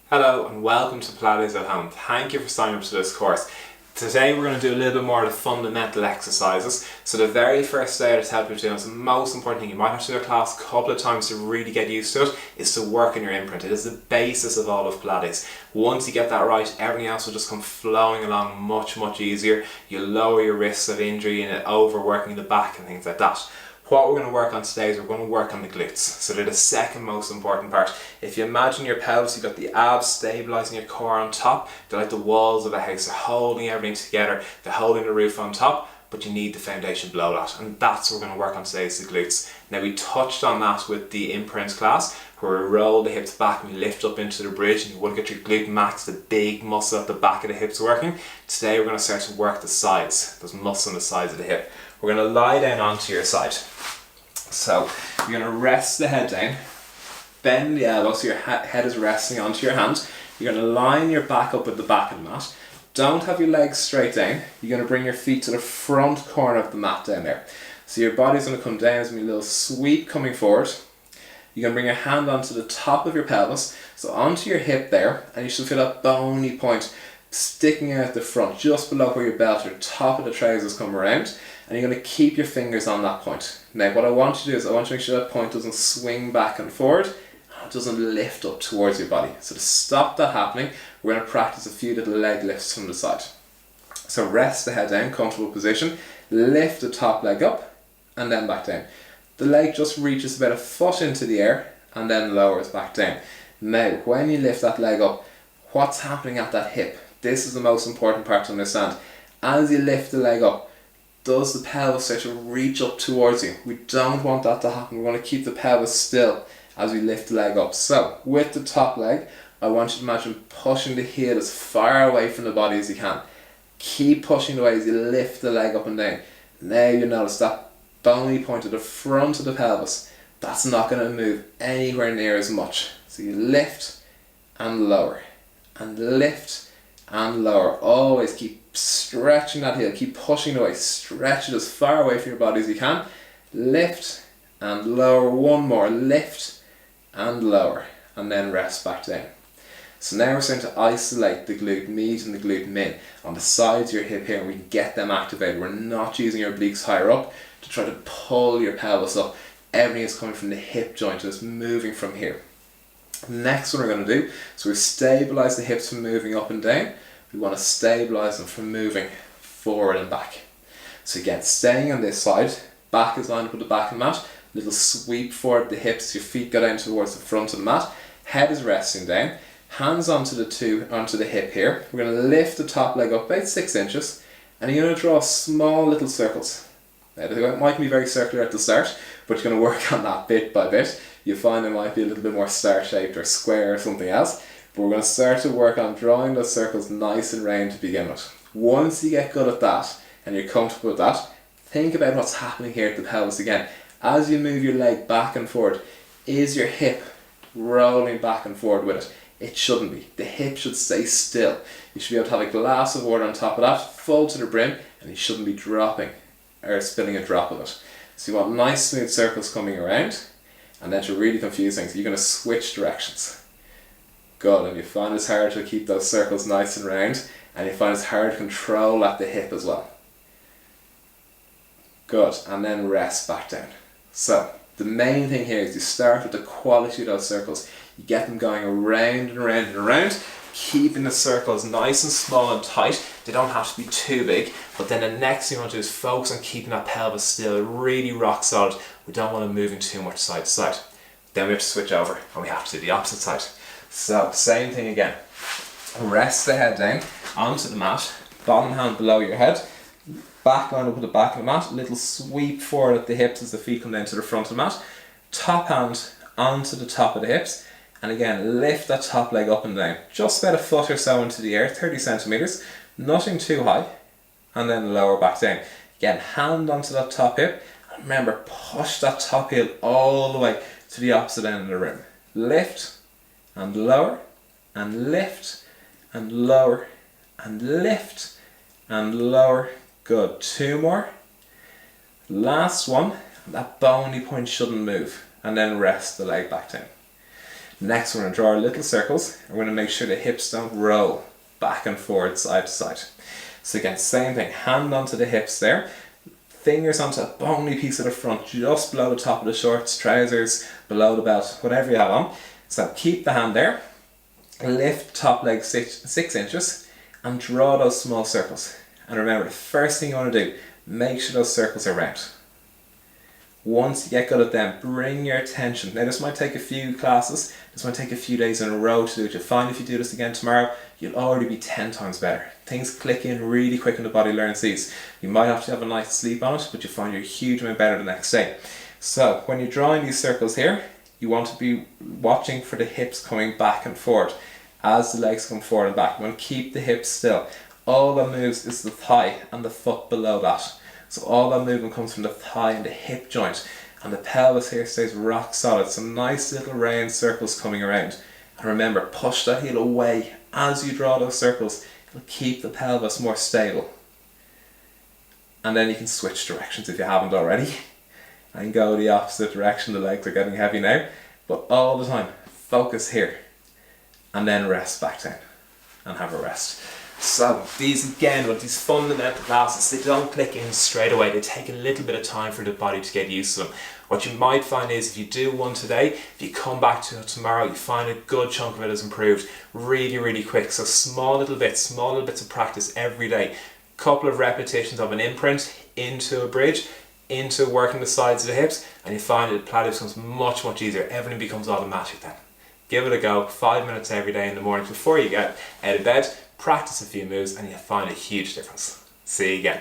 Hello and welcome to Pilates at Home. Thank you for signing up to this course. Today we're going to do a little bit more of the fundamental exercises. So the very first day to help you doing, the most important thing, you might have to do a class a couple of times to really get used to it, is to work on your imprint. It is the basis of all of Pilates. Once you get that right, everything else will just come flowing along much easier. You'll lower your risks of injury and overworking the back and things like that. What we're going to work on today is we're going to work on the glutes. So they're the second most important part. If you imagine your pelvis, you've got the abs stabilising your core on top. They're like the walls of a house. They're holding everything together. They're holding the roof on top, but you need the foundation below that. And that's what we're going to work on today, is the glutes. Now, we touched on that with the imprint class, where we roll the hips back and we lift up into the bridge, and you want to get your glute max, the big muscle at the back of the hips working. Today we're going to start to work the sides, those muscles on the sides of the hip. We're going to lie down onto your side. So you're going to rest the head down, bend the elbows so your head is resting onto your hand. You're going to line your back up with the back of the mat. Don't have your legs straight down. You're going to bring your feet to the front corner of the mat down there. So your body's going to come down, there's going to be a little sweep coming forward. You're going to bring your hand onto the top of your pelvis, so onto your hip there, and you should feel that bony point sticking out the front, just below where your belt or top of the trousers come around, and you're going to keep your fingers on that point. Now what I want you to do is I want you to make sure that point doesn't swing back and forward, and it doesn't lift up towards your body. So to stop that happening, we're going to practice a few little leg lifts from the side. So rest the head down, comfortable position, lift the top leg up, and then back down. The leg just reaches about a foot into the air, and then lowers back down. Now when you lift that leg up, what's happening at that hip? This is the most important part to understand. As you lift the leg up, does the pelvis start to reach up towards you? We don't want that to happen. We want to keep the pelvis still as we lift the leg up. So with the top leg, I want you to imagine pushing the heel as far away from the body as you can. Keep pushing away as you lift the leg up and down. Now you notice that bony point at the front of the pelvis, that's not going to move anywhere near as much. So you lift and lower, and lift and lower. Always keep stretching that heel, keep pushing away, stretch it as far away from your body as you can. Lift and lower, one more, lift and lower, and then rest back down. So now we're starting to isolate the glute med and the glute min on the sides of your hip here, and we can get them activated. We're not using our obliques higher up to try to pull your pelvis up. Everything is coming from the hip joint, and it's moving from here. Next one we're going to do, so we stabilise the hips from moving up and down. We want to stabilise them from moving forward and back. So again, staying on this side, back is lined up with the back of the mat, little sweep forward the hips, your feet go down towards the front of the mat, head is resting down, hands onto the hip here. We're going to lift the top leg up about 6 inches, and you're going to draw small little circles. Now, it might be very circular at the start, but you're going to work on that bit by bit. You'll find it might be a little bit more star-shaped or square or something else, but we're going to start to work on drawing those circles nice and round to begin with. Once you get good at that and you're comfortable with that, think about what's happening here at the pelvis again. As you move your leg back and forward, is your hip rolling back and forward with it? It shouldn't be. The hip should stay still. You should be able to have a glass of water on top of that, full to the brim, and you shouldn't be dropping or spilling a drop of it. So you want nice smooth circles coming around, and then to really confuse things, you're going to switch directions. Good, and you find it's hard to keep those circles nice and round, and you find it's hard to control at the hip as well. Good, and then rest back down. So the main thing here is you start with the quality of those circles. You get them going around and around and around, keeping the circles nice and small and tight. They don't have to be too big, but then the next thing you want to do is focus on keeping that pelvis still, really rock solid. We don't want to move too much side to side. Then we have to switch over and we have to do the opposite side. So same thing again. Rest the head down onto the mat, bottom hand below your head, back lined up with the back of the mat, little sweep forward at the hips as the feet come down to the front of the mat, top hand onto the top of the hips, and again lift that top leg up and down, just about a foot or so into the air, 30 centimetres, nothing too high, and then lower back down. Again, hand onto that top hip, and remember, push that top heel all the way to the opposite end of the room. Lift and lower, and lift and lower, and lift and lower. Good. 2 more. Last one. That bony point shouldn't move, and then rest the leg back down. Next, we're going to draw our little circles. We're going to make sure the hips don't roll back and forward, side to side. So again, same thing, hand onto the hips there, fingers onto a bony piece of the front, just below the top of the shorts, trousers, below the belt, whatever you have on. So keep the hand there, lift top leg 6 inches, and draw those small circles. And remember, the first thing you want to do, make sure those circles are round. Once you get good at them, bring your attention. Now this might take a few classes, this might take a few days in a row to do it. You'll find if you do this again tomorrow, you'll already be 10 times better. Things click in really quick when the body learns these. You might have to have a night's sleep on it, but you'll find you're a huge amount better the next day. So when you're drawing these circles here, you want to be watching for the hips coming back and forward. As the legs come forward and back, you want to keep the hips still. All that moves is the thigh and the foot below that. So all that movement comes from the thigh and the hip joint, and the pelvis here stays rock solid. Some nice little round circles coming around. And remember, push that heel away as you draw those circles. It'll keep the pelvis more stable. And then you can switch directions if you haven't already, and go the opposite direction. The legs are getting heavy now, but all the time, focus here, and then rest back down, and have a rest. So these again, with these fundamental classes, they don't click in straight away. They take a little bit of time for the body to get used to them. What you might find is if you do one today, if you come back to it tomorrow, you find a good chunk of it has improved really, really quick. So small little bits of practice every day. Couple of repetitions of an imprint into a bridge, into working the sides of the hips, and you find that Pilates becomes much, much easier. Everything becomes automatic then. Give it a go, 5 minutes every day in the morning before you get out of bed. Practice a few moves and you'll find a huge difference. See you again.